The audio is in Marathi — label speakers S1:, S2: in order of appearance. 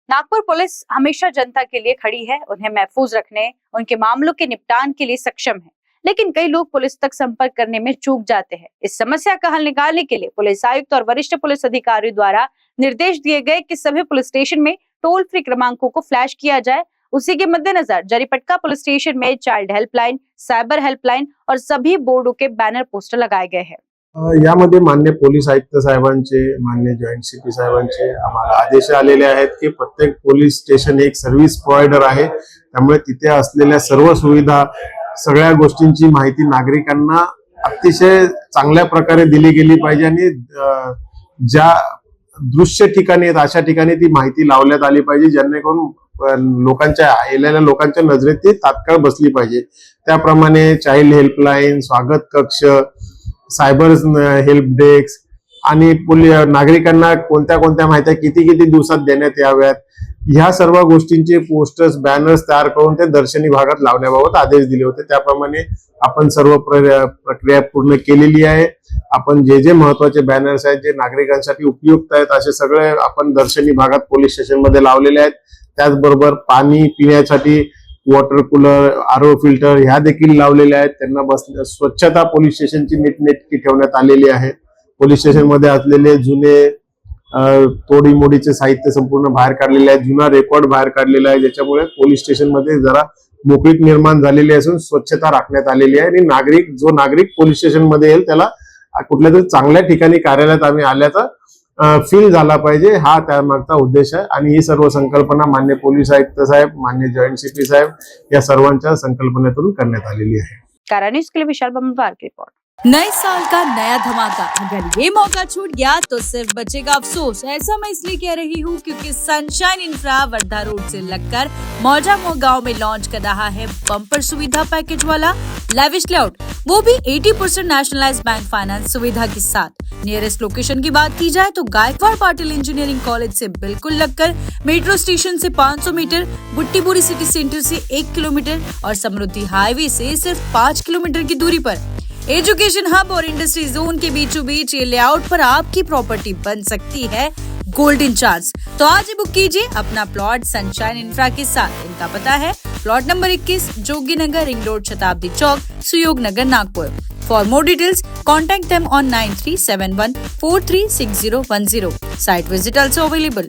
S1: नागपुर पुलिस हमेशा जनता के लिए खड़ी है, उन्हें महफूज रखने, उनके मामलों के निपटान के लिए सक्षम है। लेकिन कई लोग पुलिस तक संपर्क करने में चूक जाते हैं। इस समस्या का हल निकालने के लिए पुलिस आयुक्त और वरिष्ठ पुलिस अधिकारियों द्वारा निर्देश दिए गए कि सभी पुलिस स्टेशन में टोल फ्री क्रमांकों को फ्लैश किया जाए। उसी के मद्देनजर जरीपटका पुलिस स्टेशन में चाइल्ड हेल्पलाइन, साइबर हेल्पलाइन और सभी बोर्डों के बैनर पोस्टर लगाए गए हैं।
S2: यामध्ये मान्य पोलीस आयुक्त साहेबांचे, मान्य जॉईंट सीपी साहेबांचे आम्हाला आदेश आलेले आहेत की प्रत्येक पोलीस स्टेशन एक सर्व्हिस प्रोव्हायडर आहे, त्यामुळे तिथे असलेल्या सर्व सुविधा, सगळ्या गोष्टींची माहिती नागरिकांना अतिशय चांगल्या प्रकारे दिली गेली पाहिजे आणि ज्या दृश्य ठिकाणी आहेत अशा ठिकाणी ती माहिती लावण्यात आली पाहिजे, जेणेकरून लोकांच्या नजरेत ती तात्काळ बसली पाहिजे। त्याप्रमाणे चाइल्ड हेल्पलाईन, स्वागत कक्ष, सायबर हेल्प डेस्क आणि नागरिकांना कोणत्या माहिती किती दिवसात देण्यात याव्यात, ह्या सर्व गोष्टींचे पोस्टर्स, बॅनर्स तयार करून ते दर्शनी भागात लावण्याबाबत आदेश दिले होते। त्याप्रमाणे आपण सर्व प्रक्रिया पूर्ण केलेली आहे। आपण जे महत्त्वाचे बॅनर्स आहेत, जे नागरिकांसाठी उपयुक्त आहेत, असे सगळे आपण दर्शनी भागात पोलीस स्टेशन मध्ये लावलेले आहेत। त्याचबरोबर पाणी पिण्यासाठी वॉटर कूलर, आरओ फिल्टर ह्या देखील लावलेल्या आहेत। त्यांना स्वच्छता पोलीस स्टेशनची नीटनेटकी ठेवण्यात आलेली आहे। पोलीस स्टेशन मध्ये असलेले जुने तोडीमोडीचे साहित्य संपूर्ण बाहेर काढलेले आहे, जुना रेकॉर्ड बाहेर काढलेला आहे, ज्याच्यामुळे पोलीस स्टेशन मध्ये जरा मोकळीक निर्माण झालेली असून स्वच्छता राखण्यात आलेली आहे आणि नागरिक पोलीस स्टेशन मध्ये येईल त्याला कुठल्या तरी चांगल्या ठिकाणी कार्यालयात आम्ही आल्याचा फील झाला पाहिजे, हा त्यामागचा उद्देश आहे। आणि ही सर्व संकल्पना मान्य पोलीस आयुक्त साहेब, मान्य जॉईंट सीपी साहेब या सर्वांच्या संकल्पनेतून करण्यात आलेली आहे।
S1: कारा न्यूज़ के लिए विशाल बम्बार की रिपोर्ट।
S3: नए साल का नया धमाका, अगर ये मौका छूट गया तो सिर्फ बचेगा अफसोस। ऐसा मैं इसलिए कह रही हूँ क्योंकि सनशाइन इंफ्रा वर्धा रोड से लगकर मौजा गांव में लॉन्च कर रहा है बम्पर सुविधा पैकेज वाला लैविश लेआउट, वो भी 80% नेशनलाइज्ड बैंक फाइनेंस सुविधा के साथ। नियरेस्ट लोकेशन की बात की जाए तो गायकवाड़ पाटिल इंजीनियरिंग कॉलेज से बिल्कुल लगकर, मेट्रो स्टेशन से 500 मीटर, बुट्टीबुरी सिटी सेंटर से 1 किलोमीटर और समृद्धि हाईवे से सिर्फ 5 किलोमीटर की दूरी पर एजुकेशन हब और इंडस्ट्री जोन के बीचों बीच ये लेआउट पर आपकी प्रॉपर्टी बन सकती है गोल्डन चांस। तो आज ही बुक कीजिए अपना प्लॉट सनशाइन इंफ्रा के साथ। इनका पता है plot number 21, Jogi Nagar, ring road, Shatabdi Chowk, Suyog Nagar, Nagpur. For more details contact them on 9371436010। Site visit also available।